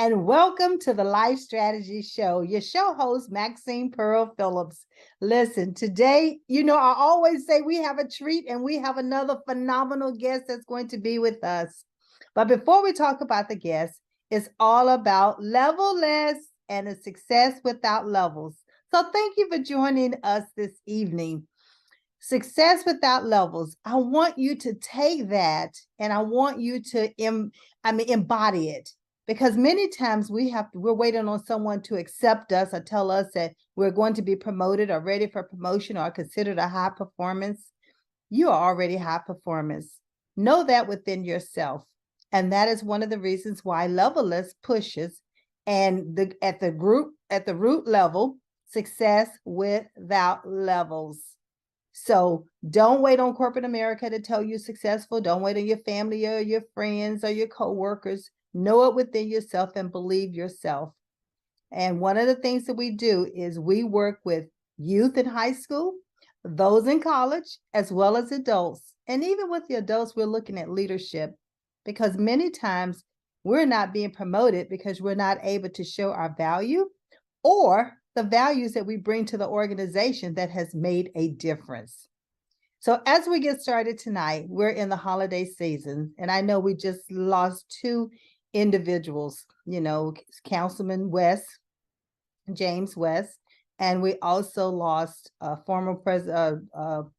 and welcome to the Life Strategy Show. Your show host, Maxine Phillips. Listen, today, I always say we have a treat and we have another phenomenal guest that's going to be with us. But before we talk about the guest, it's all about levelless and a success without levels. So thank you for joining us this evening. Success without levels. I want you to take that and I want you to embody it. Because many times we're waiting on someone to accept us or tell us that we're going to be promoted or ready for promotion or considered a high performance. You are already high performance. Know that within yourself. And that is one of the reasons why levelless pushes and at the root level, success without levels. So don't wait on corporate America to tell you successful. Don't wait on your family or your friends or your coworkers. Know it within yourself and believe yourself. And one of the things that we do is we work with youth in high school, those in college, as well as adults. And even with the adults, we're looking at leadership because many times we're not being promoted because we're not able to show our value or the values that we bring to the organization that has made a difference. So as we get started tonight, we're in the holiday season, and I know we just lost two individuals, Councilman West, James West, and we also lost a former president, oh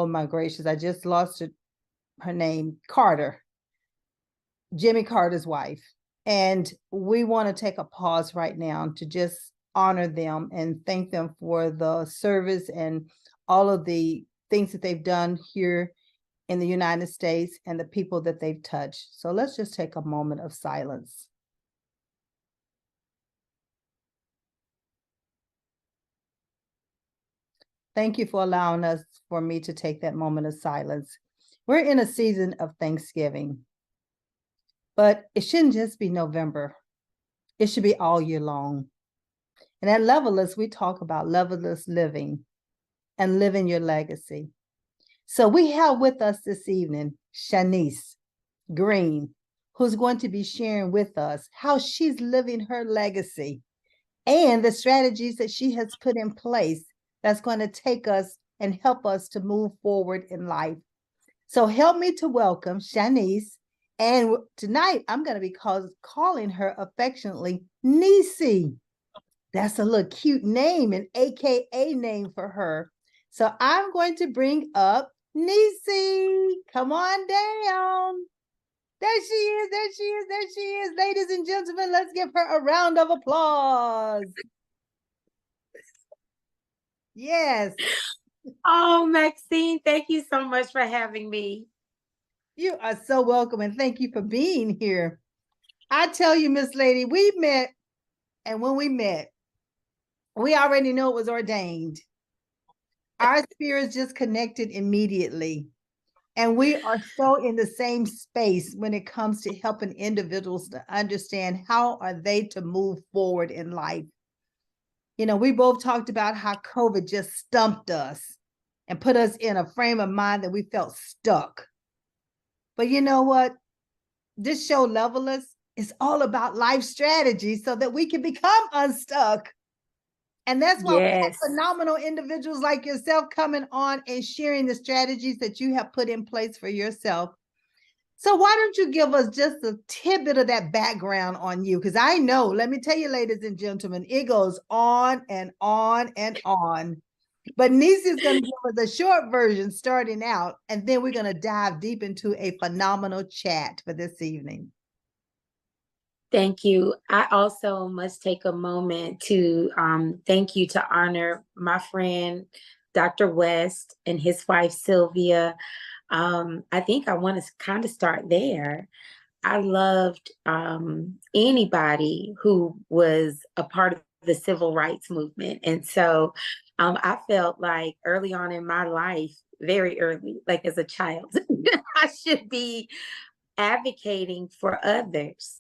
my gracious, I just lost her name, Carter, Jimmy Carter's wife. And we want to take a pause right now to just honor them and thank them for the service and all of the things that they've done here in the United States and the people that they've touched. So let's just take a moment of silence. Thank you for allowing for me to take that moment of silence. We're in a season of Thanksgiving, but it shouldn't just be November. It should be all year long. And at Levelless, we talk about levelless living and living your legacy. So we have with us this evening, Shanese Green, who's going to be sharing with us how she's living her legacy and the strategies that she has put in place that's going to take us and help us to move forward in life. So help me to welcome Shanese. And tonight I'm going to be calling her affectionately Niecy. That's a little cute name, an AKA name for her. So I'm going to bring up Niecy. Come on down. There she is, there she is, there she is. Ladies and gentlemen, let's give her a round of applause. Yes. Oh, Maxine, thank you so much for having me. You are so welcome, and thank you for being here. I tell you, Miss Lady, we met, and when we met, we already knew it was ordained. Our spirits just connected immediately. And we are so in the same space when it comes to helping individuals to understand how are they to move forward in life. We both talked about how COVID just stumped us and put us in a frame of mind that we felt stuck. But you know what? This show, Levelless, is all about life strategy so that we can become unstuck. And that's why we have phenomenal individuals like yourself coming on and sharing the strategies that you have put in place for yourself. So why don't you give us just a tidbit of that background on you? Because I know, let me tell you, ladies and gentlemen, it goes on and on and on. But Niecy is going to give us a short version starting out, and then we're going to dive deep into a phenomenal chat for this evening. Thank you. I also must take a moment to thank you to honor my friend, Dr. West, and his wife, Sylvia. I think I want to kind of start there. I loved anybody who was a part of the civil rights movement. And so I felt like early on in my life, very early, like as a child, I should be advocating for others.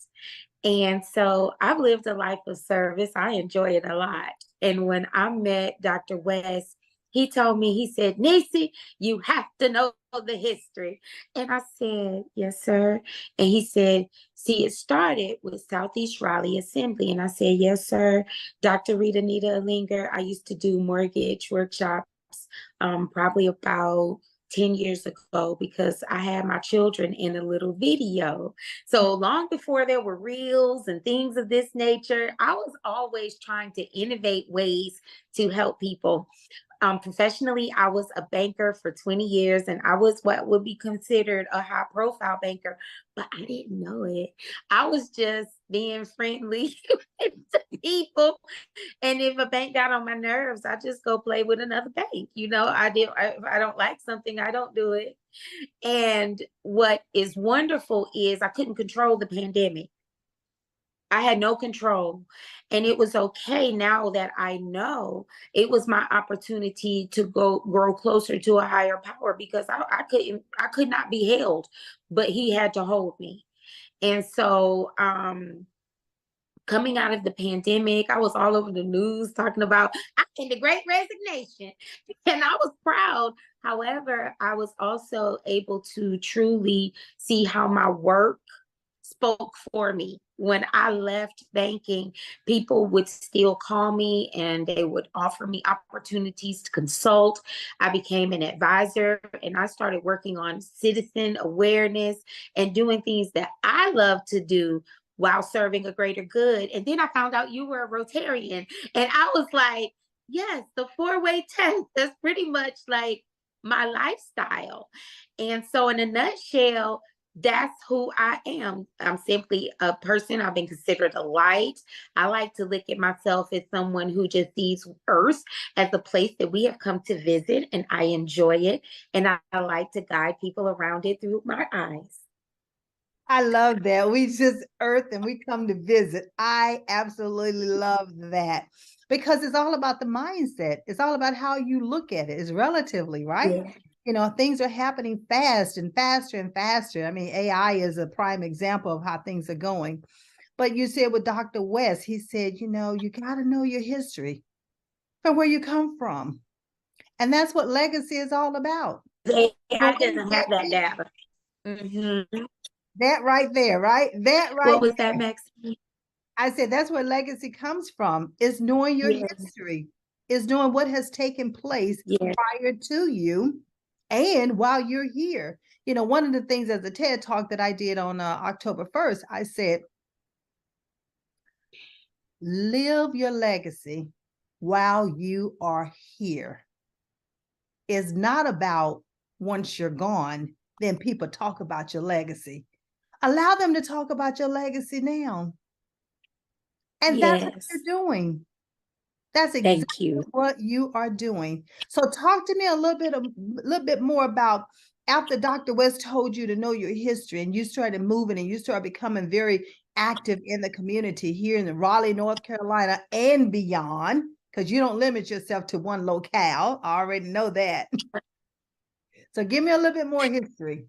And so I've lived a life of service. I enjoy it a lot. And when I met Dr. West, he told me, he said, Niecy, you have to know the history. And I said, yes, sir. And he said, see, it started with Southeast Raleigh Assembly. And I said, yes, sir. Dr. Rita Nita Alinger, I used to do mortgage workshops probably about 10 years ago because I had my children in a little video. So long before there were reels and things of this nature, I was always trying to innovate ways to help people. Professionally, I was a banker for 20 years and I was what would be considered a high profile banker, but I didn't know it. I was just being friendly to people. And if a bank got on my nerves, I just go play with another bank. If I don't like something, I don't do it. And what is wonderful is I couldn't control the pandemic. I had no control. And it was okay now that I know it was my opportunity to go grow closer to a higher power because I could not be held, but he had to hold me. And so coming out of the pandemic, I was all over the news talking about in the great resignation. And I was proud. However, I was also able to truly see how my work spoke for me. When I left banking, people would still call me and they would offer me opportunities to consult. I became an advisor and I started working on citizen awareness and doing things that I love to do while serving a greater good. And then I found out you were a Rotarian. And I was like, yes, the four-way test, that's pretty much like my lifestyle. And so in a nutshell, that's who I am. I'm simply a person. I've been considered a light. I like to look at myself as someone who just sees Earth as a place that we have come to visit, and I enjoy it. And I like to guide people around it through my eyes. I love that. We just Earth and we come to visit. I absolutely love that because it's all about the mindset. It's all about how you look at it. It's relatively, right? Yeah. Things are happening fast and faster and faster. I mean, AI is a prime example of how things are going. But you said with Dr. West, he said, you got to know your history from where you come from. And that's what legacy is all about. AI doesn't have that data. Mm-hmm. That right there, right? That right What was there. that, Maxine? I said that's where legacy comes from, is knowing your history, is knowing what has taken place prior to you and while you're here. One of the things as a TED Talk that I did on October 1st, I said, live your legacy while you are here. It's not about once you're gone, then people talk about your legacy. Allow them to talk about your legacy now. And that's what you're doing. That's exactly what you are doing. So talk to me a little bit more about after Dr. West told you to know your history and you started moving and you started becoming very active in the community here in the Raleigh, North Carolina and beyond, because you don't limit yourself to one locale. I already know that. So give me a little bit more history.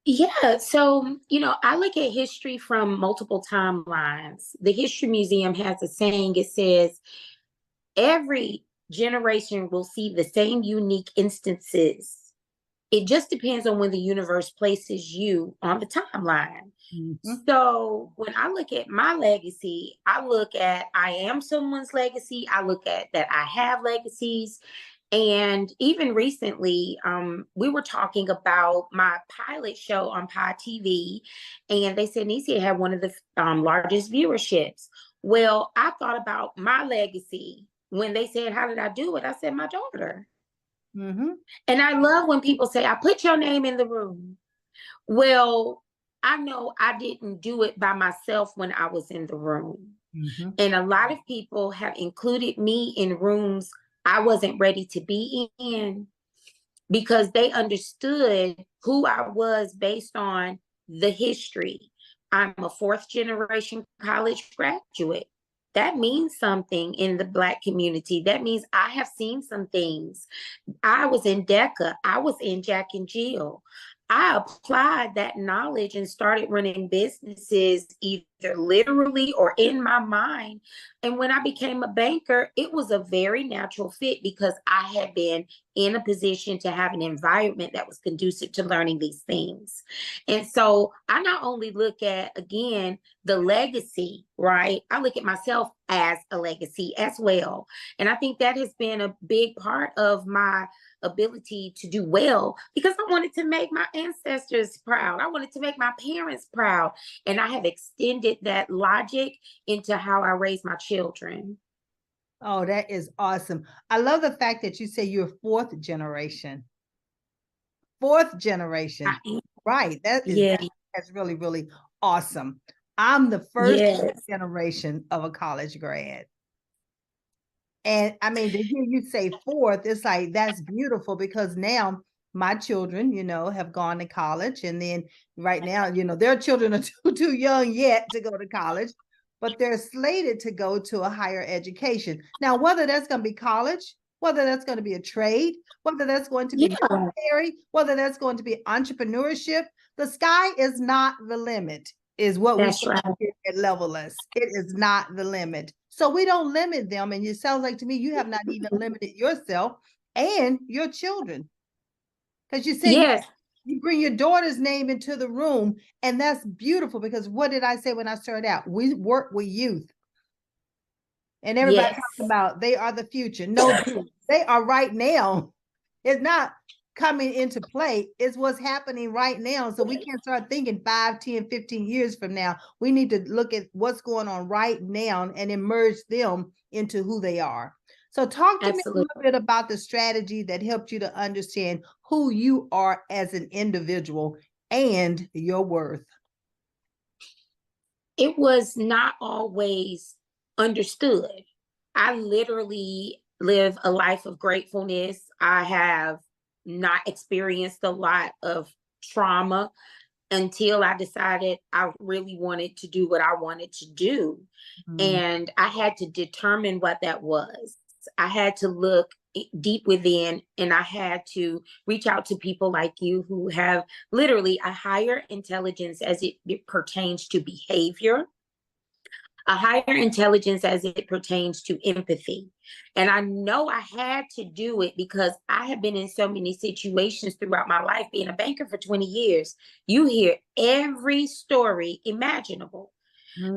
Yeah, so, I look at history from multiple timelines. The History Museum has a saying, it says, every generation will see the same unique instances. It just depends on when the universe places you on the timeline. Mm-hmm. So when I look at my legacy, I look at I am someone's legacy. I look at that I have legacies. And even recently, we were talking about my pilot show on Pi TV, and they said Niecy had one of the largest viewerships. Well, I thought about my legacy when they said, how did I do it? I said, my daughter. Mm-hmm. And I love when people say, I put your name in the room. Well, I know I didn't do it by myself when I was in the room. Mm-hmm. And a lot of people have included me in rooms I wasn't ready to be in because they understood who I was based on the history. I'm a fourth generation college graduate. That means something in the Black community. That means I have seen some things. I was in DECA. I was in Jack and Jill. I applied that knowledge and started running businesses either either literally or in my mind. And when I became a banker, it was a very natural fit because I had been in a position to have an environment that was conducive to learning these things. And so I not only look at, again, the legacy, right? I look at myself as a legacy as well. And I think that has been a big part of my ability to do well because I wanted to make my ancestors proud. I wanted to make my parents proud. And I have extended that logic into how I raise my children. Oh, that is awesome. I love the fact that you say you're fourth generation. Fourth generation. Right. Yeah. That's really, really awesome. I'm the first generation of a college grad. And I mean, to hear you say fourth, it's like, that's beautiful because now my children, have gone to college. And then right now, their children are too young yet to go to college, but they're slated to go to a higher education. Now, whether that's going to be college, whether that's going to be a trade, whether that's going to be military, whether that's going to be entrepreneurship, the sky is not the limit, is what we say at Levelless. It is not the limit. So we don't limit them. And it sounds like to me, you have not even limited yourself and your children. Because you say you bring your daughter's name into the room, and that's beautiful because what did I say when I started out? We work with youth. And everybody talks about they are the future. No, they are right now. It's not coming into play. It's what's happening right now. So we can't start thinking 5, 10, 15 years from now. We need to look at what's going on right now and immerse them into who they are. So talk to me a little bit about the strategy that helped you to understand who you are as an individual and your worth. It was not always understood. I literally live a life of gratefulness. I have not experienced a lot of trauma until I decided I really wanted to do what I wanted to do. And I had to determine what that was. I had to look deep within, and I had to reach out to people like you who have literally a higher intelligence as it pertains to behavior, a higher intelligence as it pertains to empathy. And I know I had to do it because I have been in so many situations throughout my life. Being a banker for 20 years, you hear every story imaginable.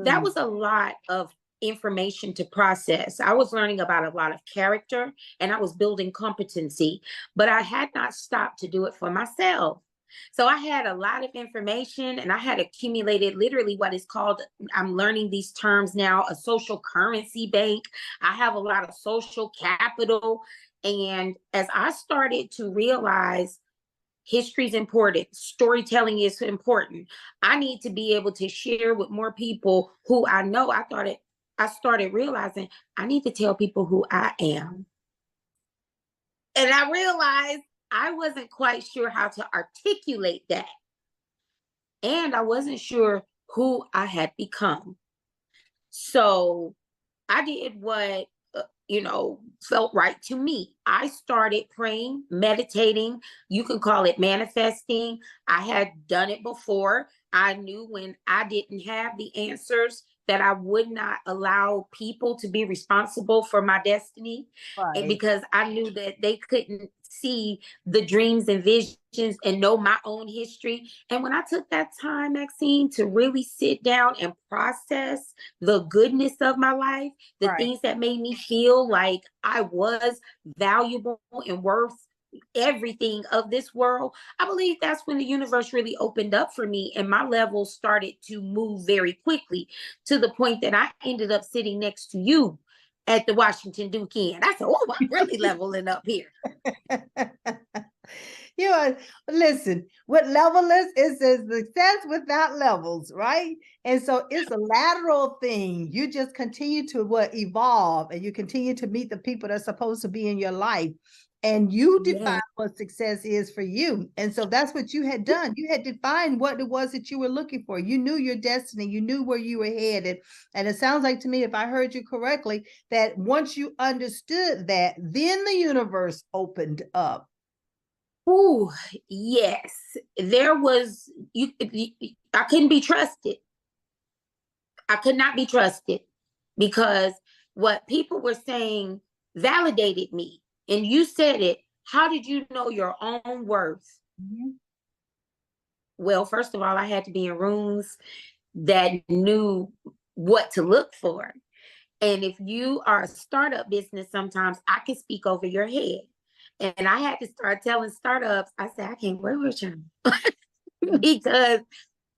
That was a lot of information to process. I was learning about a lot of character and I was building competency, but I had not stopped to do it for myself. So I had a lot of information and I had accumulated literally what is called, I'm learning these terms now, a social currency bank. I have a lot of social capital. And as I started to realize history is important, storytelling is important, I need to be able to share with more people who I know, I started realizing I need to tell people who I am. And I realized I wasn't quite sure how to articulate that. And I wasn't sure who I had become. So I did what, felt right to me. I started praying, meditating. You can call it manifesting. I had done it before. I knew when I didn't have the answers that I would not allow people to be responsible for my destiny. And because I knew that they couldn't see the dreams and visions and know my own history. And when I took that time, Maxine, to really sit down and process the goodness of my life, the things that made me feel like I was valuable and worth everything of this world, I believe that's when the universe really opened up for me and my levels started to move very quickly to the point that I ended up sitting next to you at the Washington Duke Inn. I said, oh, I'm really leveling up here. Listen, what Levelless is success without levels, right? And so it's a lateral thing. You just continue to evolve and you continue to meet the people that are supposed to be in your life. And you define what success is for you. And so that's what you had done. You had defined what it was that you were looking for. You knew your destiny. You knew where you were headed. And it sounds like to me, if I heard you correctly, that once you understood that, then the universe opened up. Oh, yes. There was, I couldn't be trusted. I could not be trusted because what people were saying validated me. And you said it. How did you know your own worth? Mhm. Well, first of all, I had to be in rooms that knew what to look for. And if you are a startup business, sometimes I can speak over your head. And I had to start telling startups, I said, I can't work with you because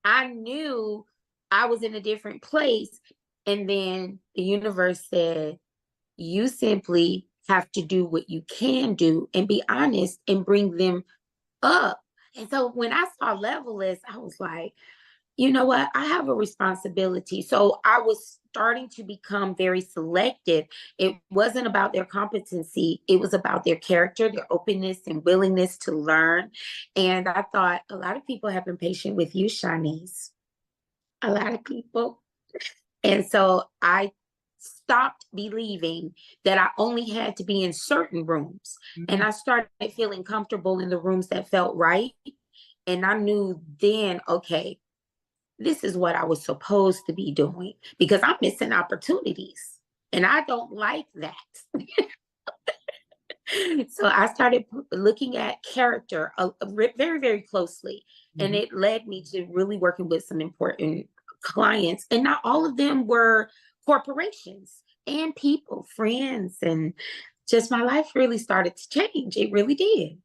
I knew I was in a different place. And then the universe said, you simply have to do what you can do and be honest and bring them up. And so when I saw Levelist, I was like, you know what? I have a responsibility. So I was starting to become very selective. It wasn't about their competency, it was about their character, their openness and willingness to learn. And I thought a lot of people have been patient with you, Shanese. A lot of people. And so I stopped believing that I only had to be in certain rooms. And Mhm. I started feeling comfortable in the rooms that felt right. And I knew then, okay, this is what I was supposed to be doing because I'm missing opportunities. And I don't like that. So I started looking at character very, very closely. And Mhm. it led me to really working with some important clients. And not all of them were corporations and people, friends. And just my life really started to change. It really did.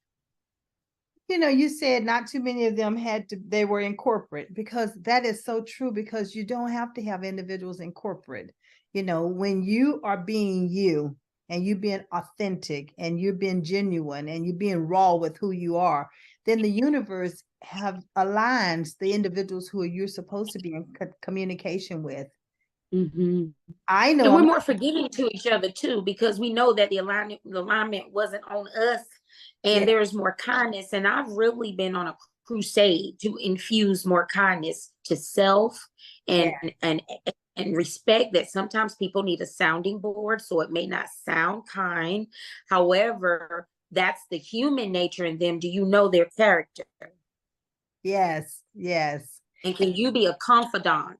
You know, you said not too many of them they were in corporate, because that is so true, because you don't have to have individuals in corporate. You know, when you are being you and you being authentic and you're being genuine and you're being raw with who you are, then the universe have aligns the individuals who you're supposed to be in communication with. Mm-hmm. I know And we're I'm more forgiving to each other too, because we know that the alignment wasn't on us, yeah, and there's more kindness. And I've really been on a crusade to infuse more kindness to self yeah. and and respect that sometimes people need a sounding board, so it may not sound kind. However, that's the human nature in them. Do you know their character? Yes, yes. And can you be a confidant?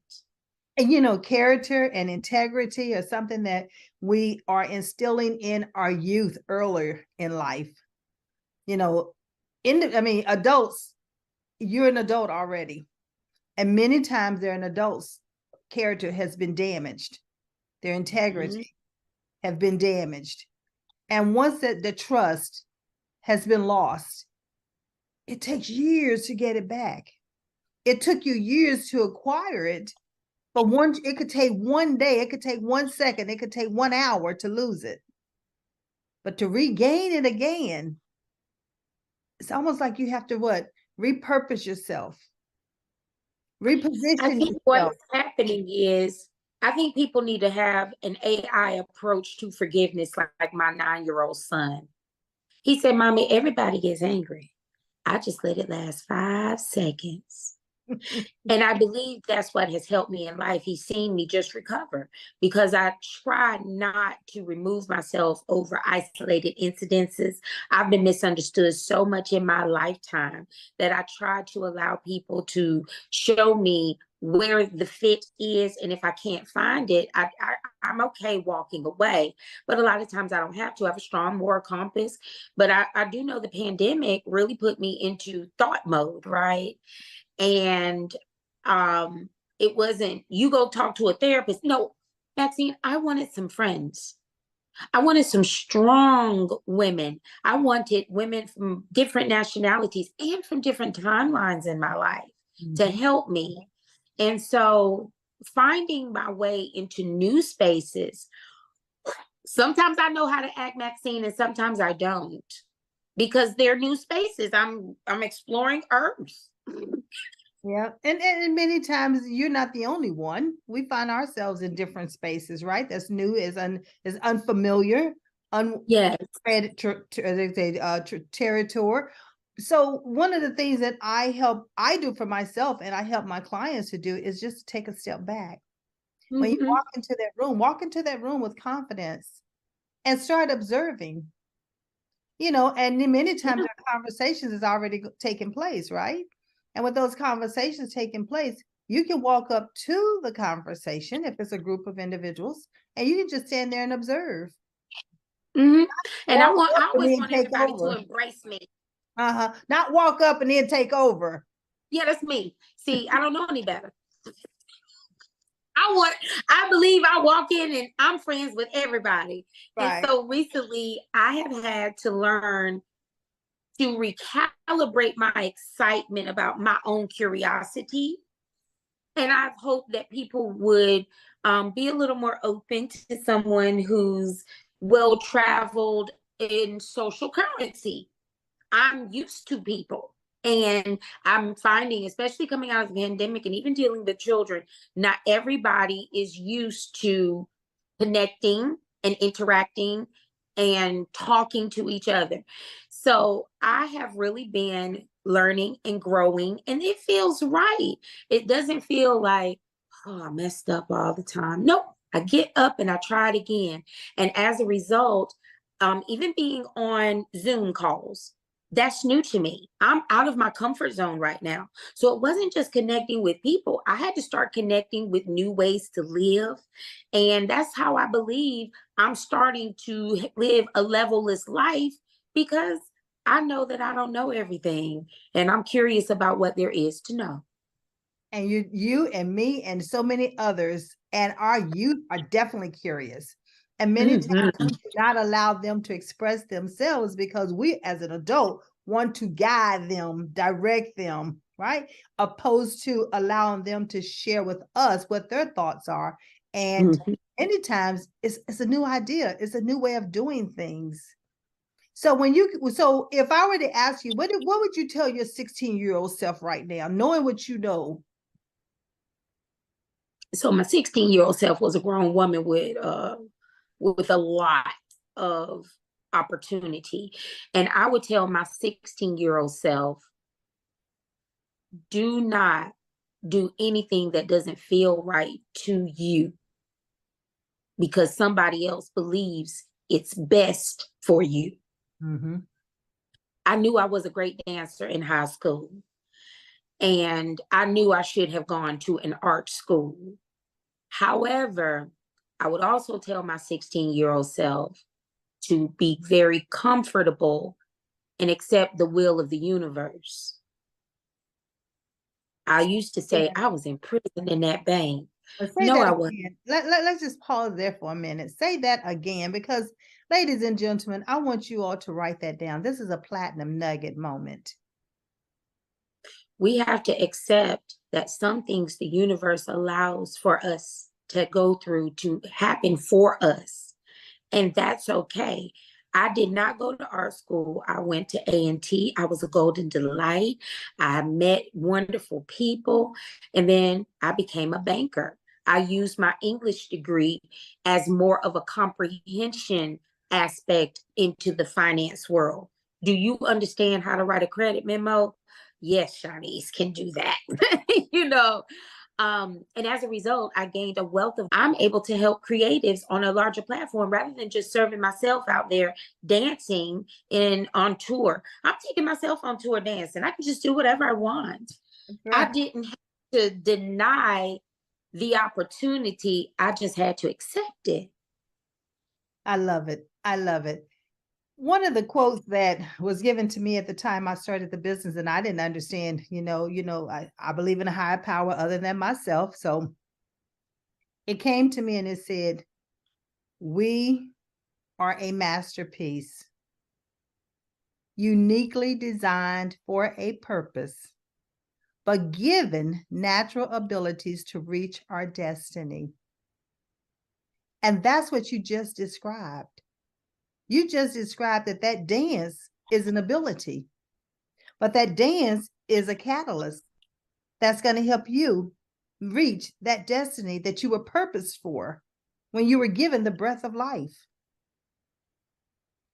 And you know, character and integrity are something that we are instilling in our youth earlier in life. You know, adults, you're an adult already. And many times they're an adult's character has been damaged. Their Mhm. integrity have been damaged. And once that the trust has been lost, it takes years to get it back. It took you years to acquire it. But it could take one day, it could take 1 second, it could take 1 hour to lose it. But to regain it again, it's almost like you have to what? Repurpose yourself, I reposition think what yourself. is happening is I think people need to have an AI approach to forgiveness, like my 9-year-old son. He said, Mommy, everybody gets angry. I just let it last 5 seconds. And I believe that's what has helped me in life. He's seen me just recover because I try not to remove myself over isolated incidences. I've been misunderstood so much in my lifetime that I try to allow people to show me where the fit is. And if I can't find it, I'm okay walking away. But a lot of times I don't have to. I have a strong moral compass. But I do know the pandemic really put me into thought mode, right? And um it wasn't you go talk to a therapist. No, Maxine, I wanted some friends. I wanted some strong women. I wanted women from different nationalities and from different timelines in my life to Mhm. help me. And so finding my way into new spaces, sometimes I know how to act, Maxine, and sometimes I don't, because they're new spaces. I'm exploring earth. Yeah. And many times you're not the only one. We find ourselves in different spaces, right? That's new, is unfamiliar, Yes. territory. So one of the things that I do for myself and I help my clients to do is just take a step back. When you Mhm. walk into that room with confidence and start observing, you know, and then many times Yeah. our conversations is already taking place, right? And with those conversations taking place, You can walk up to the conversation if it's a group of individuals, and you can just stand there and observe. And I Walk up and always then want take everybody to over. embrace me. Not walk up and then take over. Yeah, that's me. See, I don't know any better. I believe I walk in and I'm friends with everybody. And Right. so recently I have had to learn to recalibrate my excitement about my own curiosity. And I've hoped that people would be a little more open to someone who's well traveled in social currency. I'm used to people. And I'm finding, especially coming out of the pandemic and even dealing with children, not everybody is used to connecting and interacting and talking to each other. So I have really been learning and growing, and it feels right. It doesn't feel like, oh, I messed up all the time. Nope. I get up and I try it again. And as a result, even being on Zoom calls, that's new to me. I'm out of my comfort zone right now. So it wasn't just connecting with people. I had to start connecting with new ways to live. And that's how I believe I'm starting to live a levelless life, because I know that I don't know everything and I'm curious about what there is to know. And you and me and so many others and our youth are definitely curious. And many times we do not allow them to express themselves because we as an adult want to guide them, direct them, right? Opposed to allowing them to share with us what their thoughts are. And many times it's a new idea, it's a new way of doing things. So if I were to ask you, what would you tell your 16-year-old self right now, knowing what you know? So my 16-year-old self was a grown woman with a lot of opportunity. And I would tell my 16-year-old self, do not do anything that doesn't feel right to you because somebody else believes it's best for you. I knew I was a great dancer in high school, and I knew I should have gone to an art school. However, I would also tell my 16-year-old self to be very comfortable and accept the will of the universe. I used to say I was in prison in that bank. No, I wasn't. Let's just pause there for a minute. Say that again, because ladies and gentlemen, I want you all to write that down. This is a platinum nugget moment. We have to accept that some things the universe allows for us to go through to happen for us. And that's okay. I did not go to art school. I went to A&T. I was a golden delight. I met wonderful people. And then I became a banker. I used my English degree as more of a comprehension aspect into the finance world. Do you understand how to write a credit memo? Yes, Shanese can do that. you know, and as a result, I gained a wealth of, I'm able to help creatives on a larger platform rather than just serving myself out there dancing on tour. I'm taking myself on tour dancing. I can just do whatever I want. Right. I didn't have to deny the opportunity. I just had to accept it. I love it. I love it. One of the quotes that was given to me at the time I started the business, and I didn't understand, I believe in a higher power other than myself. So it came to me and it said, we are a masterpiece, uniquely designed for a purpose, but given natural abilities to reach our destiny. And that's what you just described. You just described that dance is an ability, but that dance is a catalyst that's going to help you reach that destiny that you were purposed for when you were given the breath of life.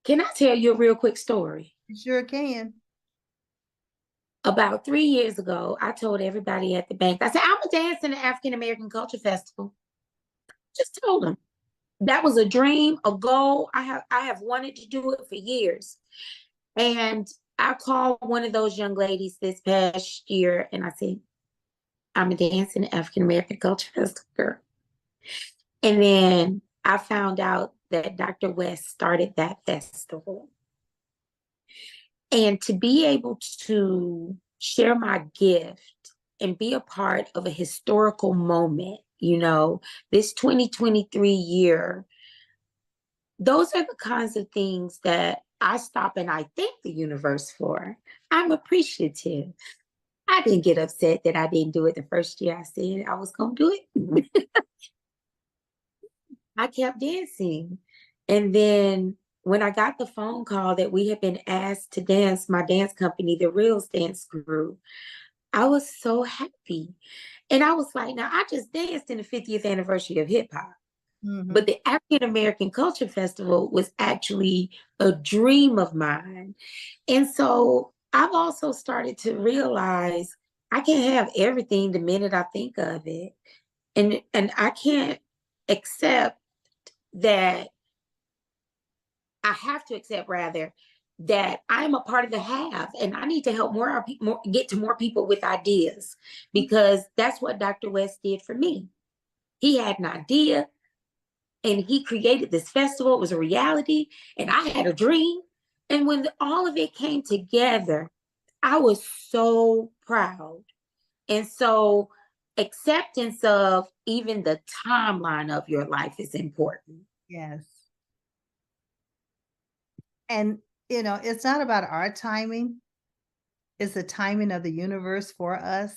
Can I tell you a real quick story? You sure can. About 3 years ago, I told everybody at the bank, I said, I'm going to dance in the African American Culture Festival. Just told them. That was a dream, a goal. I have wanted to do it for years. And I called one of those young ladies this past year and I said, I'm a dancing African American Culture Festival girl. And then I found out that Dr. West started that festival. And to be able to share my gift and be a part of a historical moment, this 2023 year, those are the kinds of things that I stop and I thank the universe for. I'm appreciative. I didn't get upset that I didn't do it the first year I said I was going to do it. I kept dancing. And then when I got the phone call that we had been asked to dance, my dance company, the Reels Dance Crew, I was so happy. And I was like, now I just danced in the 50th anniversary of hip hop. Mm-hmm. But the African American Culture Festival was actually a dream of mine. And so I've also started to realize I can't have everything the minute I think of it. And I can't accept that I have to accept rather that I'm a part of the have, and I need to help more get to more people with ideas, because that's what Dr. West did for me. He had an idea and he created this festival. It was a reality, and I had a dream. And when all of it came together, I was so proud. And so acceptance of even the timeline of your life is important. Yes. And, it's not about our timing. It's the timing of the universe for us.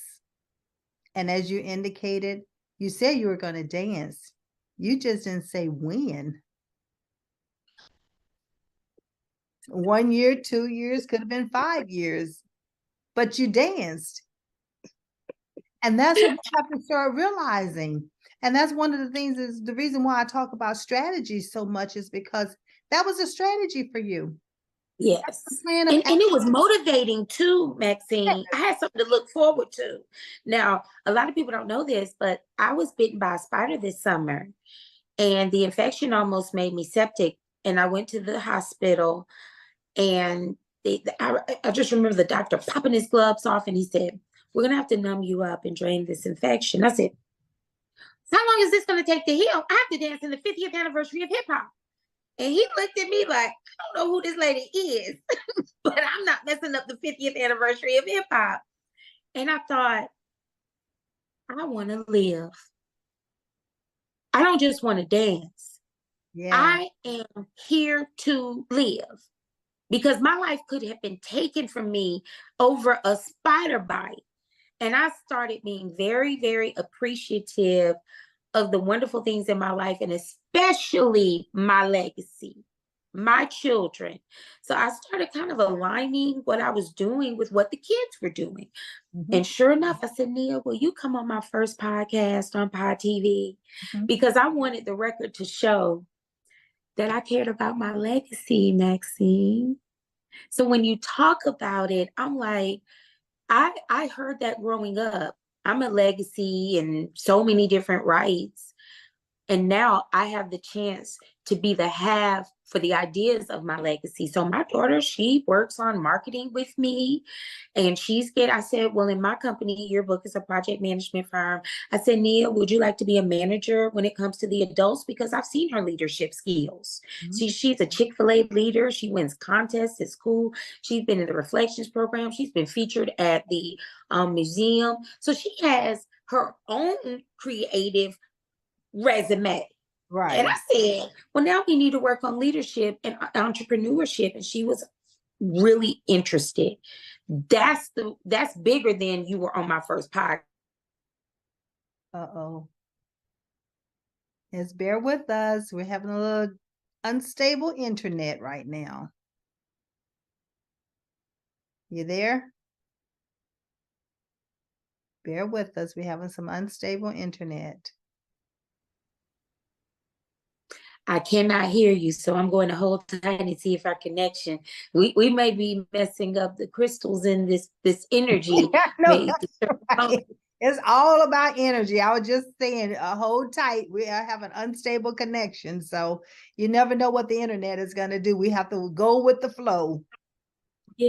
And as you indicated, you said you were going to dance. You just didn't say when. 1 year, 2 years, could have been 5 years, but you danced. And that's what we have to start realizing. And that's one of the things, is the reason why I talk about strategy so much, is because that was a strategy for you. Yes. And it was motivating too, Maxine. I had something to look forward to. Now, a lot of people don't know this, but I was bitten by a spider this summer, and the infection almost made me septic. And I went to the hospital, and I just remember the doctor popping his gloves off, and he said, "We're going to have to numb you up and drain this infection." I said, "How long is this going to take to heal? I have to dance in the 50th anniversary of hip hop." And he looked at me like, "I don't know who this lady is, but I'm not messing up the 50th anniversary of hip hop." And I thought, I want to live. I don't just want to dance. Yeah. I am here to live, because my life could have been taken from me over a spider bite. And I started being very, very appreciative of the wonderful things in my life, and especially my legacy, my children. So I started kind of aligning what I was doing with what the kids were doing. Mm-hmm. And sure enough, I said, "Nia, will you come on my first podcast on Pod TV?" Mm-hmm. Because I wanted the record to show that I cared about my legacy, Maxine. So when you talk about it, I'm like, I heard that growing up. I'm a legacy in so many different rights. And now I have the chance to be the have for the ideas of my legacy. So my daughter, she works on marketing with me, and I said, well, in my company, your book is a project management firm. I said, "Nia, would you like to be a manager when it comes to the adults?" Because I've seen her leadership skills. Mm-hmm. She's a Chick-fil-A leader. She wins contests at school. She's been in the Reflections program. She's been featured at the museum. So she has her own creative resume. Right. And I said, well, now we need to work on leadership and entrepreneurship. And she was really interested. That's bigger than you were on my first podcast. Uh-oh. Just bear with us. We're having a little unstable internet right now. You there? Bear with us. We're having some unstable internet. I cannot hear you, so I'm going to hold tight and see if our connection. We may be messing up the crystals in this energy. It's all about energy. I was just saying, hold tight. We have an unstable connection, so you never know what the internet is going to do. We have to go with the flow.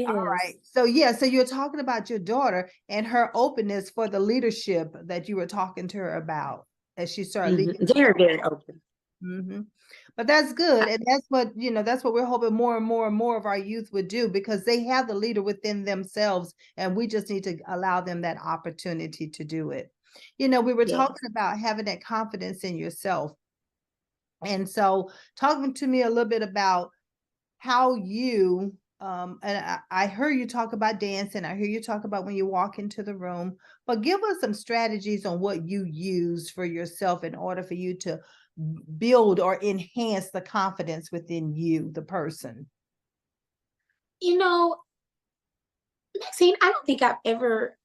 Yes. So yeah, so you're talking about your daughter and her openness for the leadership that you were talking to her about as she started leading. Very, very open. But that's good. And that's what, that's what we're hoping more and more and more of our youth would do, because they have the leader within themselves. And we just need to allow them that opportunity to do it. We were Yes. talking about having that confidence in yourself. And so talking to me a little bit about how you, and I heard you talk about dancing. I hear you talk about when you walk into the room, but give us some strategies on what you use for yourself in order for you to build or enhance the confidence within you, the person. Maxine, I don't think I've ever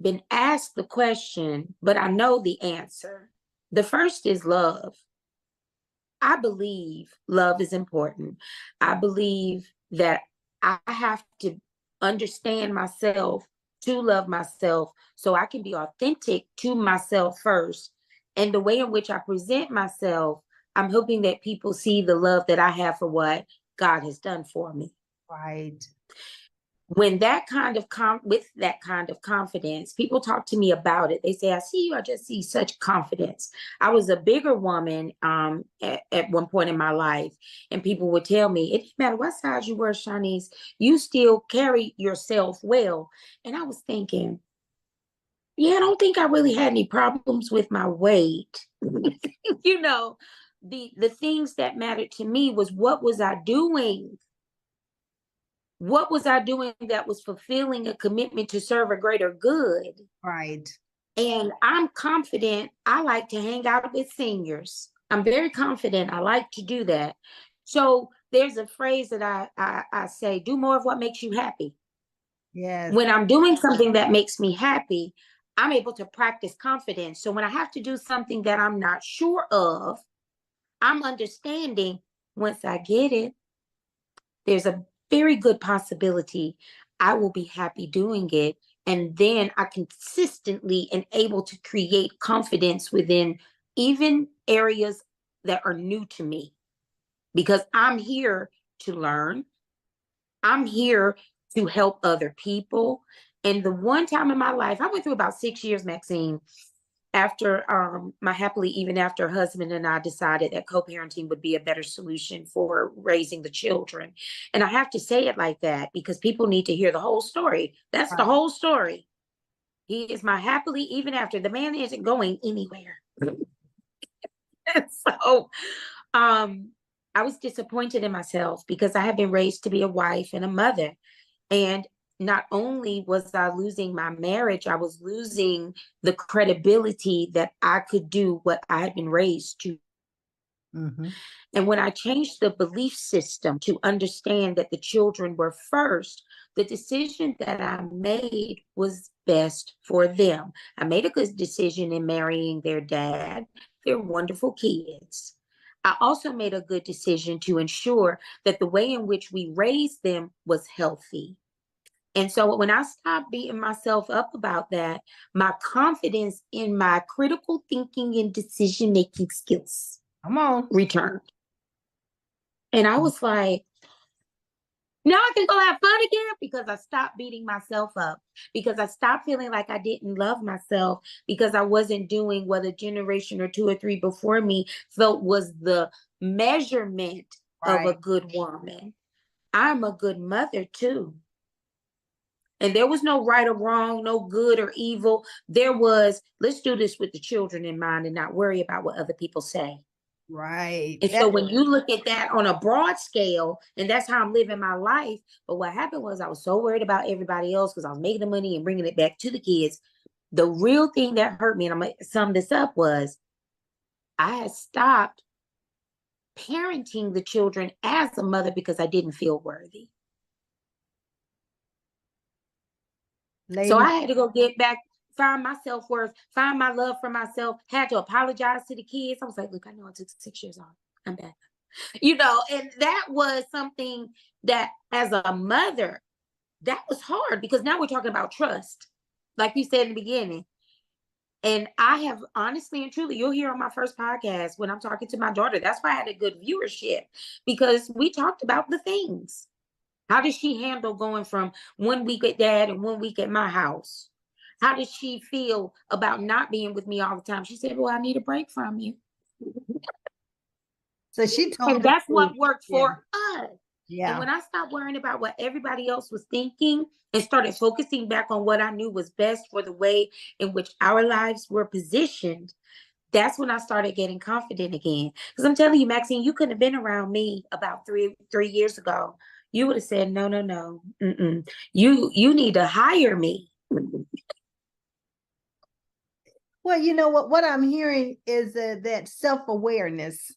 been asked the question, but I know the answer. The first is love. I believe love is important. I believe that I have to understand myself to love myself so I can be authentic to myself first. And the way in which I present myself, I'm hoping that people see the love that I have for what God has done for me. Right. When that kind of with that kind of confidence, people talk to me about it. They say, I see you, I just see such confidence. I was a bigger woman at one point in my life, and people would tell me, it didn't matter what size you were, Shanese, you still carry yourself well. And I was thinking, yeah, I don't think I really had any problems with my weight. The things that mattered to me was, what was I doing? What was I doing that was fulfilling a commitment to serve a greater good? Right. And I'm confident. I like to hang out with seniors. I'm very confident. I like to do that. So there's a phrase that I say, do more of what makes you happy. Yes. When I'm doing something that makes me happy, I'm able to practice confidence. So when I have to do something that I'm not sure of, I'm understanding, once I get it, there's a very good possibility I will be happy doing it. And then I consistently and able to create confidence within even areas that are new to me, because I'm here to learn. I'm here to help other people. And the one time in my life, I went through about 6 years, Maxine, after my happily even after husband and I decided that co-parenting would be a better solution for raising the children. And I have to say it like that because people need to hear the whole story. That's the whole story. He is my happily even after. The man isn't going anywhere. So I was disappointed in myself because I have been raised to be a wife and a mother. And not only was I losing my marriage, I was losing the credibility that I could do what I had been raised to. And when I changed the belief system to understand that the children were first, the decision that I made was best for them. I made a good decision in marrying their dad. They're wonderful kids. I also made a good decision to ensure that the way in which we raised them was healthy. And so when I stopped beating myself up about that, my confidence in my critical thinking and decision making skills returned. And I was like, now I can go have fun again, because I stopped beating myself up, because I stopped feeling like I didn't love myself, because I wasn't doing what a generation or two or three before me felt was the measurement of a good woman. I'm a good mother too. And there was no right or wrong, no good or evil. There was, let's do this with the children in mind and not worry about what other people say. Right. And so when you look at that on a broad scale, and that's how I'm living my life. But what happened was I was so worried about everybody else because I was making the money and bringing it back to the kids. The real thing that hurt me, and I'm going to sum this up, was I had stopped parenting the children as a mother because I didn't feel worthy. So I had to go get back, find my self-worth, find my love for myself, had to apologize to the kids. I was like, look, I know I took 6 years off. I'm back. And that was something that as a mother, that was hard, because now we're talking about trust, like you said in the beginning. And I have honestly and truly, you'll hear on my first podcast when I'm talking to my daughter, that's why I had a good viewership, because we talked about the things. How does she handle going from 1 week at dad and 1 week at my house? How does she feel about not being with me all the time? She said, well, I need a break from you. So she told And the that's truth. what worked Yeah. for us. And Yeah. when I stopped worrying about what everybody else was thinking and started focusing back on what I knew was best for the way in which our lives were positioned, that's when I started getting confident again. Because I'm telling you, Maxine, you couldn't have been around me about three years ago. You would have said, no, no, no. Mm-mm. You need to hire me. Well, you know what I'm hearing is that self-awareness.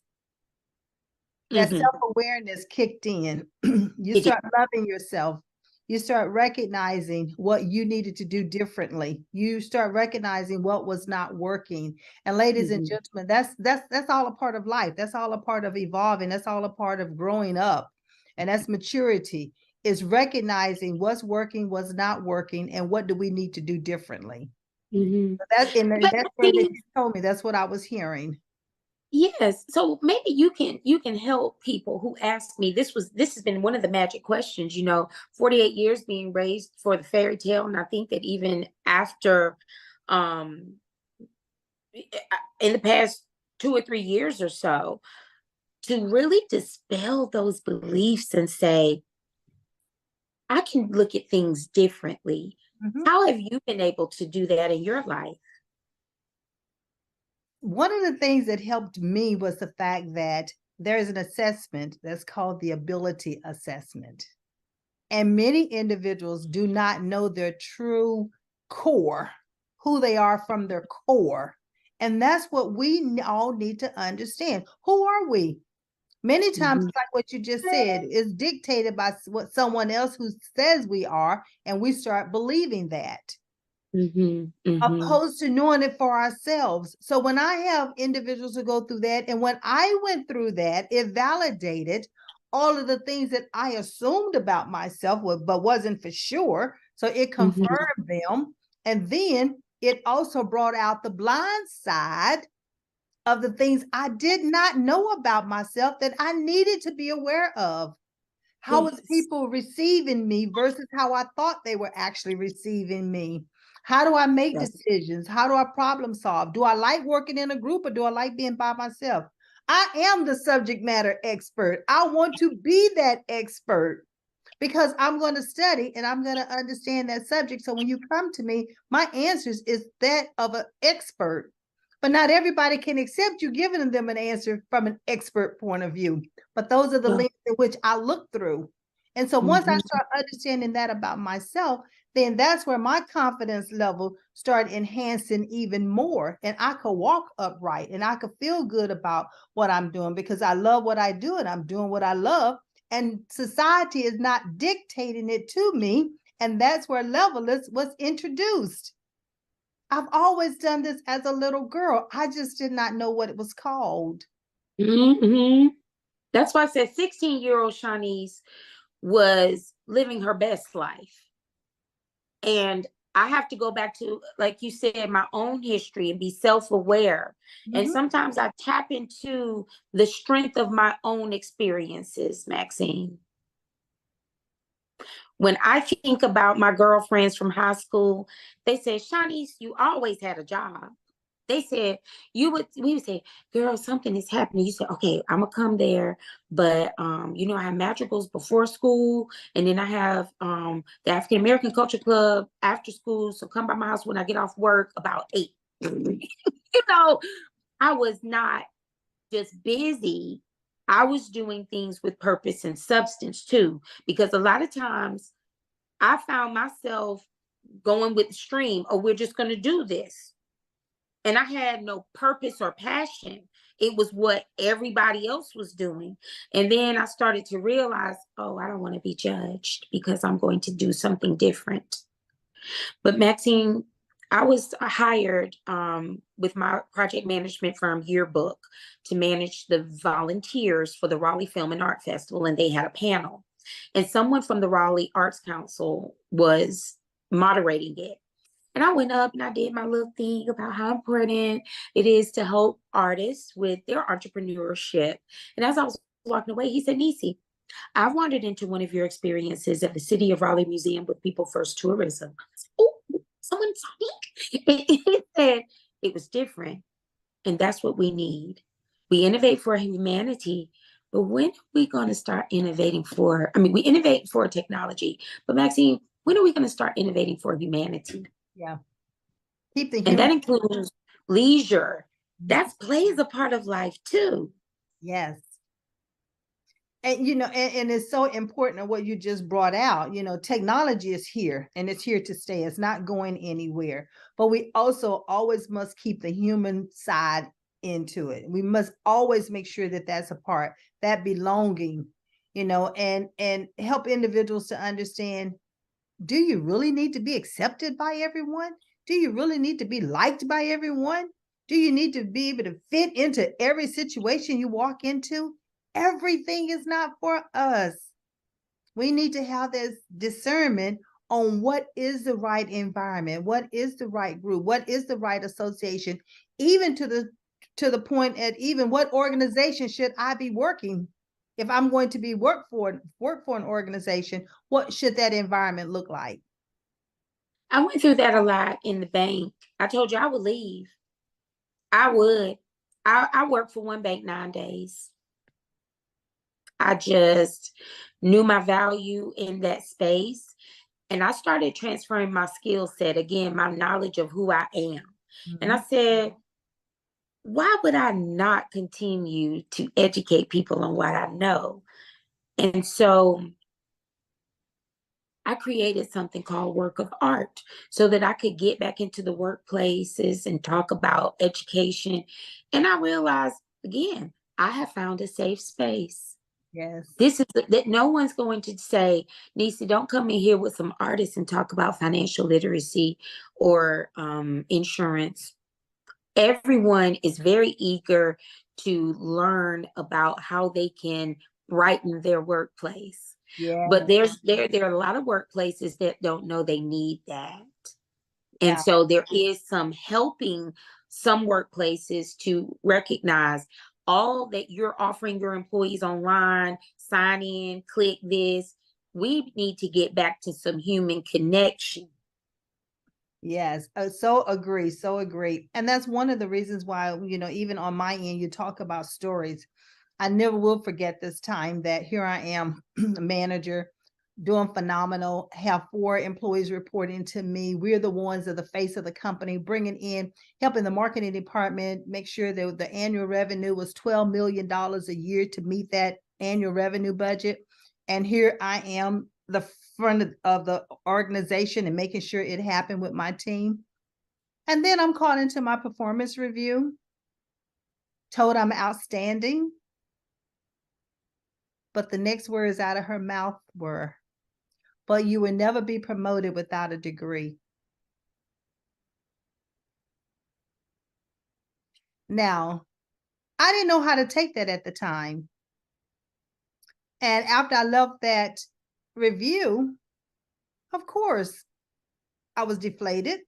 That Mm-hmm. self-awareness kicked in. You It did. start loving yourself. You start recognizing what you needed to do differently. You start recognizing what was not working. And ladies and Mm-hmm. gentlemen, that's all a part of life. That's all a part of evolving. That's all a part of growing up. And that's maturity, is recognizing what's working, what's not working, and what do we need to do differently. Mm-hmm. That's But where that you told me. That's what I was hearing. yes. So maybe you can help people who ask me. This has been one of the magic questions, 48 years being raised for the fairy tale. And I think that even after um in the past 2 or 3 years or so, to really dispel those beliefs and say, I can look at things differently. Mhm. How have you been able to do that in your life? One of the things that helped me was the fact that there is an assessment that's called the ability assessment. And many individuals do not know their true core, who they are from their core. And that's what we all need to understand. Who are we? Many times, Mm-hmm. like what you just said, is dictated by what someone else who says we are, and we start believing that, Mm-hmm. Mm-hmm. opposed to knowing it for ourselves. So when I have individuals who go through that, and when I went through that, it validated all of the things that I assumed about myself, but wasn't for sure. So it Mm-hmm. confirmed them. And then it also brought out the blind side of the things I did not know about myself that I needed to be aware of. How was Yes. people receiving me versus how I thought they were actually receiving me? How do I make Yes. decisions? How do I problem solve? Do I like working in a group or do I like being by myself? I am the subject matter expert. I want to be that expert because I'm going to study and I'm going to understand that subject. So when you come to me, my answers is that of an expert. But not everybody can accept you giving them an answer from an expert point of view. But those are the Yeah. lenses in which I look through. And so once I Mm-hmm. start understanding that about myself, then that's where my confidence level started enhancing even more. And I could walk upright and I could feel good about what I'm doing because I love what I do and I'm doing what I love. And society is not dictating it to me. And that's where levelist was introduced. I've always done this as a little girl. I just did not know what it was called. Mm-hmm. That's why I said 16-year-old Shanese was living her best life. And I have to go back to, like you said, my own history and be self-aware. And Mhm. sometimes I tap into the strength of my own experiences, Maxine. When I think about my girlfriends from high school, they say, Shanice, you always had a job. They said we would say, girl, something is happening. You said, okay, I'm gonna come there, but I have madrigals before school, and then I have the African American Culture Club after school. So come by my house when I get off work about 8. know, I was not just busy. I was doing things with purpose and substance too, because a lot of times I found myself going with the stream, or we're just gonna do this. And I had no purpose or passion. It was what everybody else was doing. And then I started to realize, oh, I don't want to be judged because I'm going to do something different. But Maxine, I was hired with my project management firm Yearbook to manage the volunteers for the Raleigh Film and Art Festival. And they had a panel. And someone from the Raleigh Arts Council was moderating it. And I went up and I did my little thing about how important it is to help artists with their entrepreneurship. And as I was walking away, he said, Nisi, I wandered into one of your experiences at the City of Raleigh Museum with People First Tourism. Oh, someone saw me. It said it was different, and that's what we need. We innovate for humanity, but when are we going to start innovating for? I mean, we innovate for technology, but Maxine, when are we going to start innovating for humanity? Yeah. Keep the And human. that includes leisure. That plays a part of life too. Yes. And and it's so important what you just brought out. Technology is here and it's here to stay. It's not going anywhere. But we also always must keep the human side into it. We must always make sure that that's a part, that belonging, and help individuals to understand, do you really need to be accepted by everyone? Do you really need to be liked by everyone? Do you need to be able to fit into every situation you walk into? Everything is not for us. We need to have this discernment on what is the right environment, what is the right group, what is the right association, even to the point at even what organization should I be working. If I'm going to be work for an organization, what should that environment look like? I went through that a lot in the bank. I told you I would leave. I would. I worked for one bank 9 days. I just knew my value in that space. And I started transferring my skill set, again, my knowledge of who I am. And I said, why would I not continue to educate people on what I know? And so I created something called Work of Art so that I could get back into the workplaces and talk about education. And I realized, again, I have found a safe space. Yes. This is that no one's going to say, Nisi, don't come in here with some artists and talk about financial literacy or insurance. Everyone is very eager to learn about how they can brighten their workplace. Yeah. But there are a lot of workplaces that don't know they need that. And Yeah. so there is some helping some workplaces to recognize all that you're offering your employees online, sign in, click this. We need to get back to some human connection. Yes, so agree, so agree. And that's one of the reasons why, even on my end, you talk about stories. I never will forget this time that here I am, a manager, doing phenomenal, have 4 employees reporting to me. We're the ones of the face of the company, bringing in, helping the marketing department make sure that the annual revenue was $12 million a year to meet that annual revenue budget. And here I am, the front of the organization and making sure it happened with my team. And then I'm called into my performance review, told I'm outstanding. But the next words out of her mouth were, but you will never be promoted without a degree. Now, I didn't know how to take that at the time. And after I left that review, of course, I was deflated.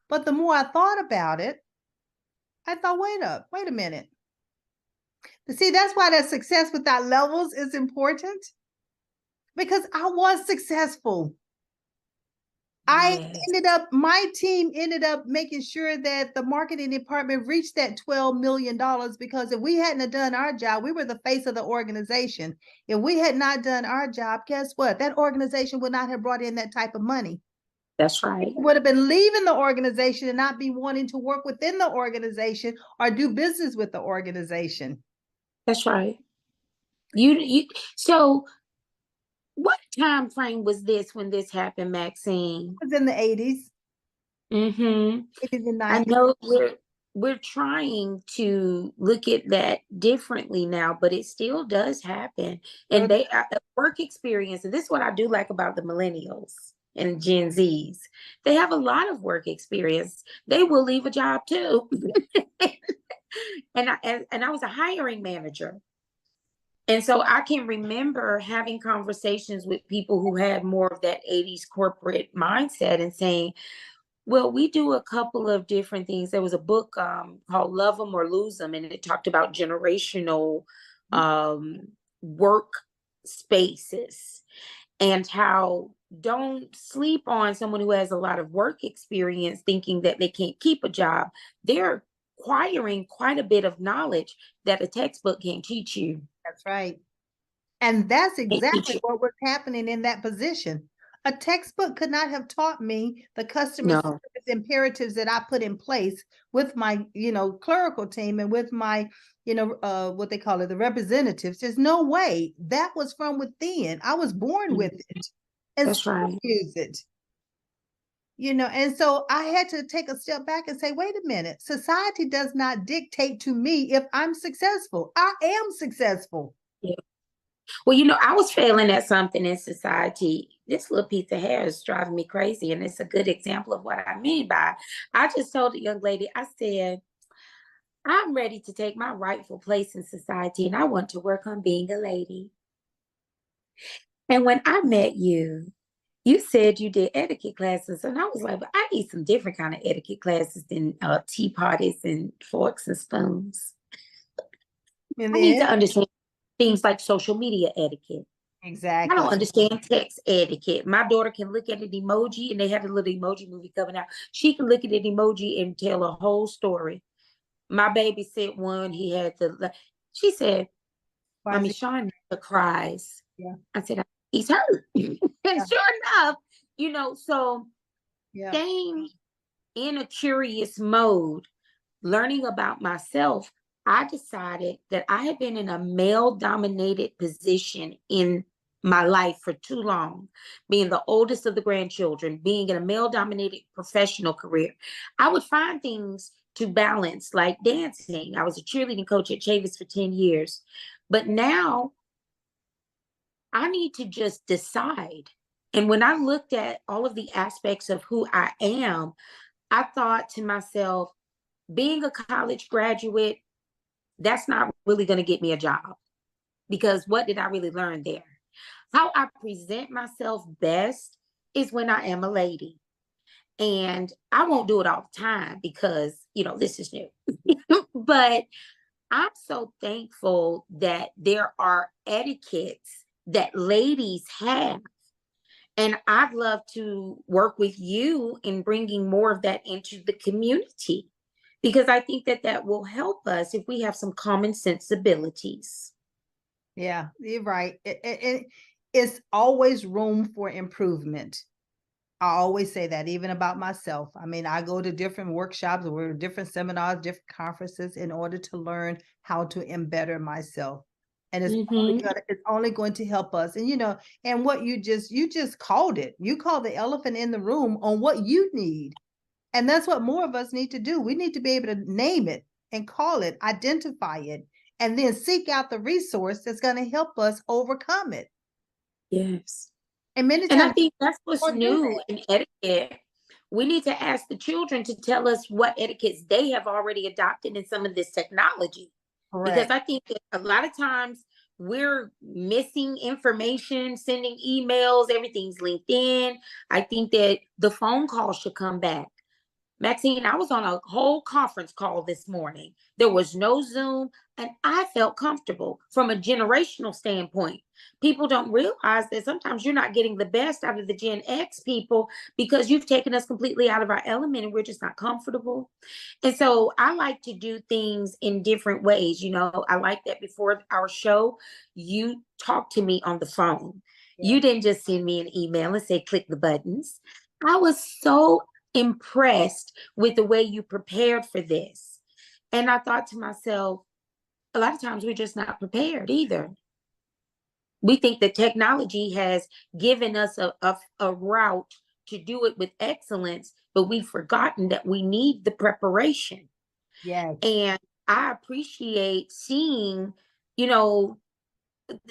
But the more I thought about it, I thought, wait a minute. See, that's why that success without levels is important, because I was successful. Yes. My team ended up making sure that the marketing department reached that $12 million, because if we hadn't done our job, we were the face of the organization. If we had not done our job, guess what? That organization would not have brought in that type of money. That's right. People would have been leaving the organization and not be wanting to work within the organization or do business with the organization. That's right. So what time frame was this when this happened, Maxine? It was in the 80s, Mm-hmm. 80s and I 90s. know we're trying to look at that differently now, but it still does happen. And they work experience, and this is what I do like about the millennials and Gen Zs. They have a lot of work experience. They will leave a job too. And I was a hiring manager. And so I can remember having conversations with people who had more of that 80s corporate mindset and saying, well, we do a couple of different things. There was a book called Love 'Em or Lose 'Em, and it talked about generational work spaces, and how don't sleep on someone who has a lot of work experience thinking that they can't keep a job. They're acquiring quite a bit of knowledge that a textbook can't teach you. That's right. And that's Can't teach exactly you. what was happening in that position. A textbook could not have taught me the customer No, service imperatives that I put in place with my, clerical team and with my, what they call it, the representatives. There's no way. That was from within. I was born with it and that's still right. use it. And so I had to take a step back and say, wait a minute, society does not dictate to me if I'm successful. I am successful. Yeah. Well, I was failing at something in society. This little piece of hair is driving me crazy. And it's a good example of what I mean by, I just told the young lady, I said, I'm ready to take my rightful place in society and I want to work on being a lady. And when I met you, you said you did etiquette classes. And I was like, but I need some different kind of etiquette classes than tea parties and forks and spoons. And I need to then, understand things like social media etiquette. I don't exactly. understand text etiquette. My daughter can look at an emoji, and they have a little emoji movie coming out. She can look at an emoji and tell a whole story. My baby said one, he had she said, Mommy, Quasi, Sean never cries. yeah, I said, he's hurt. And yeah, sure enough, so yeah, staying in a curious mode, learning about myself, I decided that I had been in a male dominated position in my life for too long, being the oldest of the grandchildren, being in a male dominated professional career. I would find things to balance, like dancing. I was a cheerleading coach at Chavis for 10 years. But now I need to just decide. And when I looked at all of the aspects of who I am, I thought to myself, being a college graduate, that's not really going to get me a job, because what did I really learn there? How I present myself best is when I am a lady. And I won't do it all the time because, this is new. But I'm so thankful that there are etiquettes that ladies have. And I'd love to work with you in bringing more of that into the community, because I think that that will help us if we have some common sensibilities. yeah, you're right. It's always room for improvement. I always say that, even about myself. I mean, I go to different workshops or different seminars, different conferences in order to learn how to better myself. And it's only going to help us. And and what you just called it. You called the elephant in the room on what you need. And that's what more of us need to do. We need to be able to name it and call it, identify it, and then seek out the resource that's going to help us overcome it. Yes. And many And I times think that's what's we don't do new that. in etiquette. We need to ask the children to tell us what etiquettes they have already adopted in some of this technology. Because Correct. I think that a lot of times we're missing information, sending emails, everything's LinkedIn. I think that the phone call should come back. Maxine, I was on a whole conference call this morning. There was no Zoom, and I felt comfortable from a generational standpoint. People don't realize that sometimes you're not getting the best out of the Gen X people because you've taken us completely out of our element and we're just not comfortable. And so I like to do things in different ways. I like that before our show, you talked to me on the phone. Yeah. You didn't just send me an email and say, click the buttons. I was so impressed with the way you prepared for this. And I thought to myself, a lot of times we're just not prepared either. We think that technology has given us a route to do it with excellence, but we've forgotten that we need the preparation. Yes. And I appreciate seeing, you know,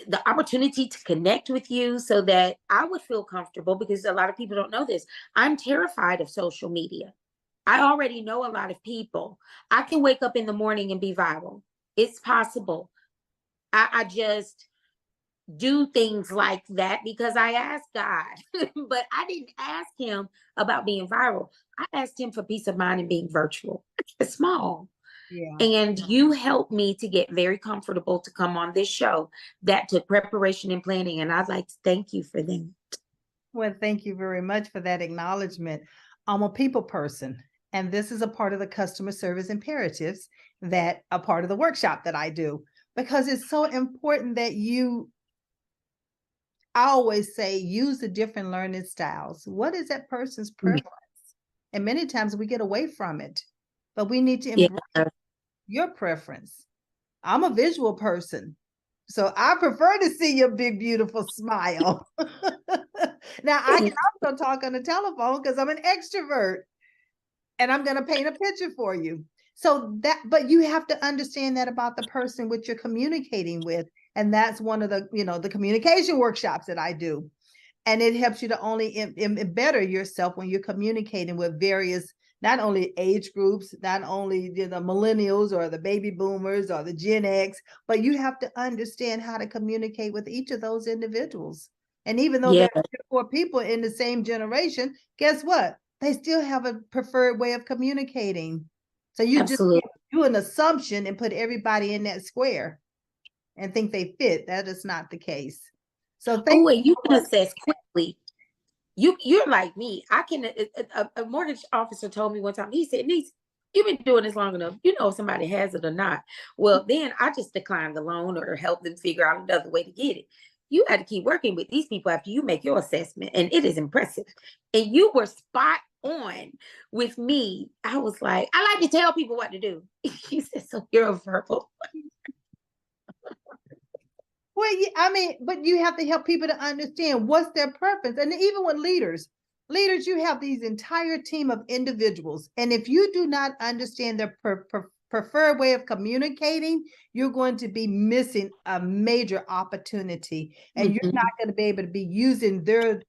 the opportunity to connect with you so that I would feel comfortable, because a lot of people don't know this. I'm terrified of social media. I already know a lot of people. I can wake up in the morning and be viral. It's possible. I just do things like that because I asked God, but I didn't ask him about being viral. I asked him for peace of mind and being virtual. It's small. Yeah. And you helped me to get very comfortable to come on this show. That took preparation and planning. And I'd like to thank you for them. Well, thank you very much for that acknowledgement. I'm a people person, and this is a part of the customer service imperatives that a part of the workshop that I do, because it's so important that I always say, use the different learning styles. What is that person's preference? And many times we get away from it, but we need to embrace your preference. I'm a visual person, so I prefer to see your big, beautiful smile. Now, I can also talk on the telephone because I'm an extrovert and I'm going to paint a picture for you. So but you have to understand that about the person which you're communicating with. And that's one of the, the communication workshops that I do. And it helps you to only better yourself when you're communicating with various, not only age groups, not only the millennials or the baby boomers or the Gen X, but you have to understand how to communicate with each of those individuals. And even though there are 4 people in the same generation, guess what? They still have a preferred way of communicating. So you just do an assumption and put everybody in that square and think they fit. That is not the case. So you can assess quickly. You're like me. I can. A mortgage officer told me one time. He said, "Niece, you've been doing this long enough. You know if somebody has it or not." Well, then I just decline the loan or help them figure out another way to get it. You had to keep working with these people after you make your assessment, and it is impressive. And you were spot on with me. I was like, I like to tell people what to do. He said, "So you're a verbal." Well, I mean, but you have to help people to understand what's their preference. And even with leaders, you have these entire team of individuals. And if you do not understand their preferred way of communicating, you're going to be missing a major opportunity. And you're not going to be able to be using their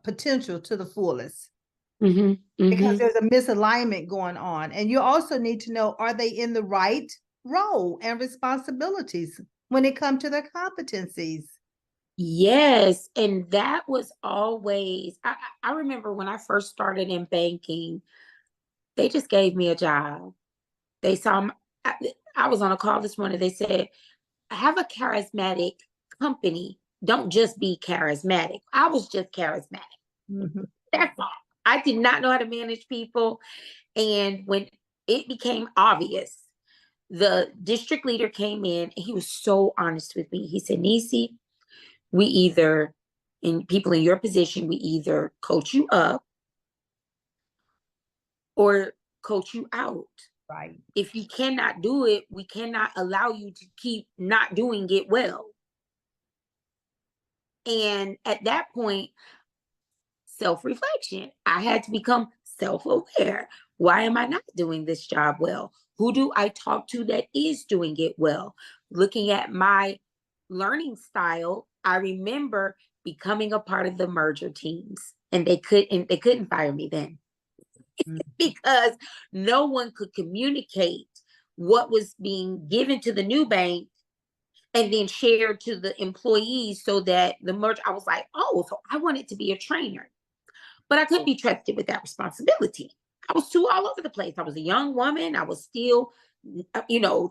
potential to the fullest. Because there's a misalignment going on. And you also need to know, are they in the right role and responsibilities when it comes to their competencies? Yes. And that was always, I remember when I first started in banking, they just gave me a job. They saw, I was on a call this morning. They said, have a charismatic company. Don't just be charismatic. I was just charismatic. That's all. I did not know how to manage people. And when it became obvious, the district leader came in and he was so honest with me. He said, Nisi, we either, in people in your position, we either coach you up or coach you out. Right. If you cannot do it, we cannot allow you to keep not doing it well. And at that point, self-reflection, I had to become self-aware. Why am I not doing this job well? Who do I talk to that is doing it well? Looking at my learning style, I remember becoming a part of the merger teams, and they couldn't fire me then because no one could communicate what was being given to the new bank and then shared to the employees so that the merger, I was like, oh, so I wanted to be a trainer, but I couldn't be trusted with that responsibility. I was too all over the place. I was a young woman. I was still,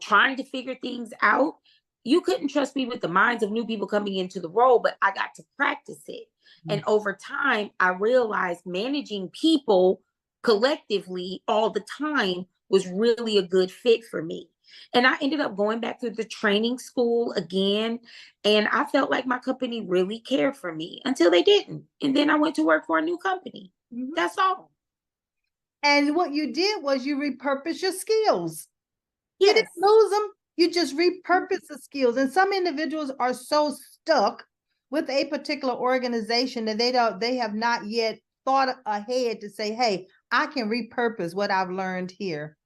trying to figure things out. You couldn't trust me with the minds of new people coming into the role, but I got to practice it. And over time, I realized managing people collectively all the time was really a good fit for me. And I ended up going back through the training school again. And I felt like my company really cared for me until they didn't. And then I went to work for a new company. That's all. And what you did was you repurposed your skills. Yes. You didn't lose them. You just repurpose the skills. And some individuals are so stuck with a particular organization that they have not yet thought ahead to say, hey, I can repurpose what I've learned here.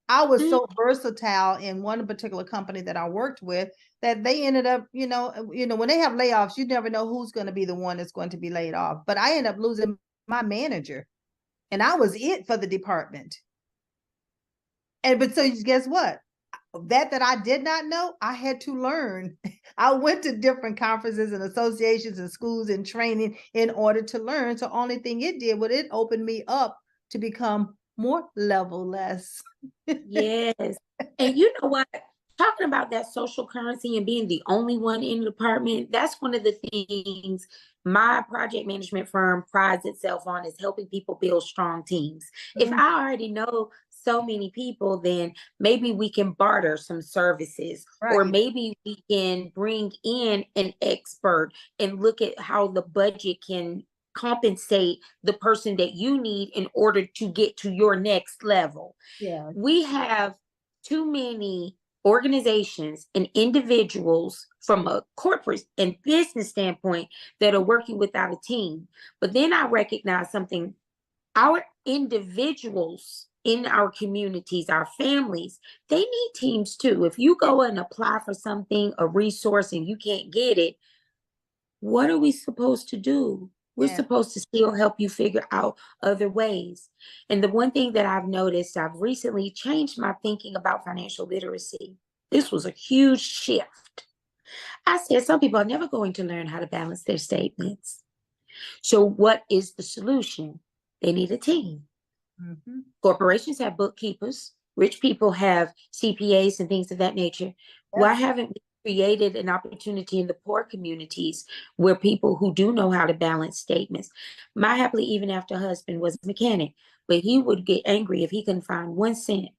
I was so versatile in one particular company that I worked with that they ended up, when they have layoffs, you never know who's going to be the one that's going to be laid off. But I ended up losing my manager, and I was it for the department. But so guess what? That I did not know, I had to learn. I went to different conferences and associations and schools and training in order to learn. So only thing it did was it opened me up to become more level less. Yes. And you know what? Talking about that social currency and being the only one in the department, that's one of the things my project management firm prides itself on, is helping people build strong teams. If Mm, I already know so many people, then maybe we can barter some services, or right. maybe we can bring in an expert and look at how the budget can compensate the person that you need in order to get to your next level. Yeah. We have too many organizations and individuals from a corporate and business standpoint that are working without a team. But then I recognize something: our individuals in our communities, our families, they need teams too. If you go and apply for something, a resource, and you can't get it, what are we supposed to do? We're Yeah. supposed to still help you figure out other ways. And the one thing that I've noticed, I've recently changed my thinking about financial literacy. This was a huge shift. I said some people are never going to learn how to balance their statements. So, what is the solution? They need a team. Mhm. Corporations have bookkeepers, rich people have CPAs and things of that nature. Why Yep. haven't we created an opportunity in the poor communities where people who do know how to balance statements? My happily even after husband was a mechanic, but he would get angry if he couldn't find 1 cent.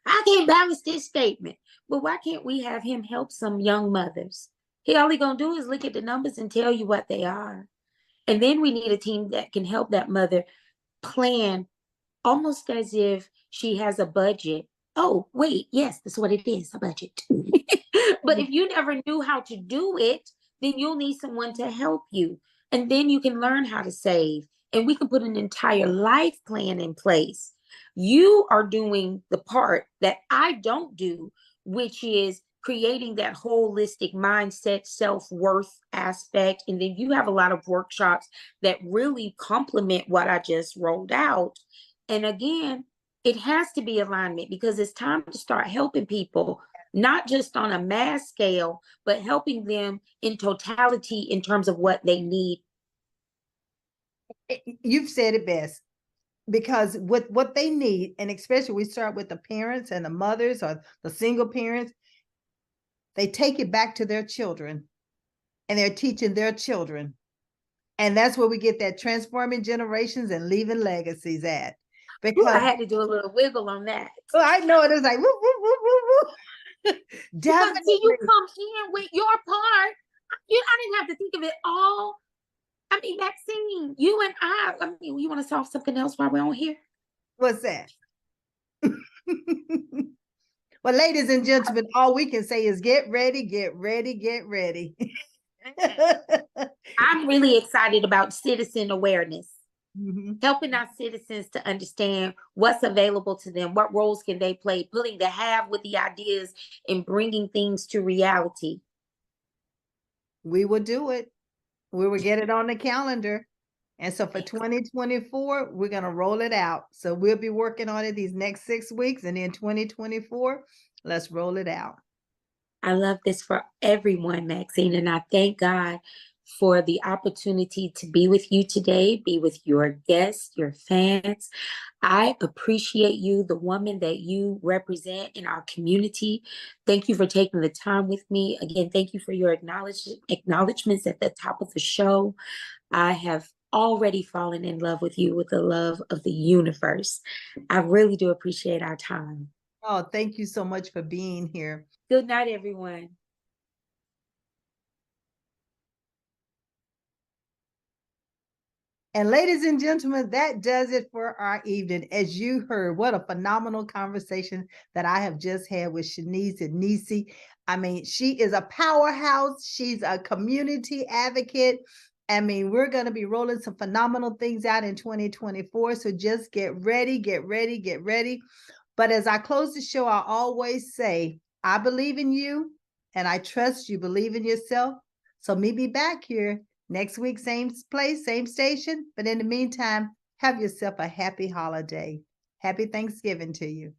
I can't balance this statement. But why can't we have him help some young mothers? He only gonna do is look at the numbers and tell you what they are. And then we need a team that can help that mother plan, almost as if she has a budget. Oh, wait, yes, that's what it is, a budget. But if you never knew how to do it, then you'll need someone to help you. And then you can learn how to save. And we can put an entire life plan in place. You are doing the part that I don't do, which is creating that holistic mindset, self worth aspect. And then you have a lot of workshops that really complement what I just rolled out. And again, it has to be alignment, because it's time to start helping people, not just on a mass scale, but helping them in totality in terms of what they need. You've said it best, because with what they need, and especially we start with the parents and the mothers or the single parents, they take it back to their children and they're teaching their children. And that's where we get that transforming generations and leaving legacies at. Ooh, I Because had to do a little wiggle on that. oh, I know it is like woo, woo, woo, woo, woo. Because see, you Definitely. come in with your part. I didn't have to think of it all. I mean, Maxine, you and I mean, you want to solve something else while we're on here? What's that? Well, ladies and gentlemen, all we can say is get ready, get ready, get ready. I'm really excited about citizen awareness, Mhm. helping our citizens to understand what's available to them, what roles can they play, putting the have with the ideas and bringing things to reality. We will do it. We will get it on the calendar. And so for 2024, we're going to roll it out. So we'll be working on it these next 6 weeks. And then 2024, let's roll it out. I love this for everyone, Maxine, and I thank God for the opportunity to be with you today, be with your guests, your fans. I appreciate you, the woman that you represent in our community. Thank you for taking the time with me. Again, thank you for your acknowledgments at the top of the show. I have already fallen in love with you with the love of the universe. I really do appreciate our time. Oh, thank you so much for being here. Good night, everyone. And ladies and gentlemen, that does it for our evening. As you heard, what a phenomenal conversation that I have just had with Shanese and Nisi. I mean, she is a powerhouse. She's a community advocate. I mean, we're going to be rolling some phenomenal things out in 2024. So just get ready, get ready, get ready. But as I close the show, I always say, I believe in you and I trust you believe in yourself. So meet me back here next week, same place, same station. But in the meantime, have yourself a happy holiday. Happy Thanksgiving to you.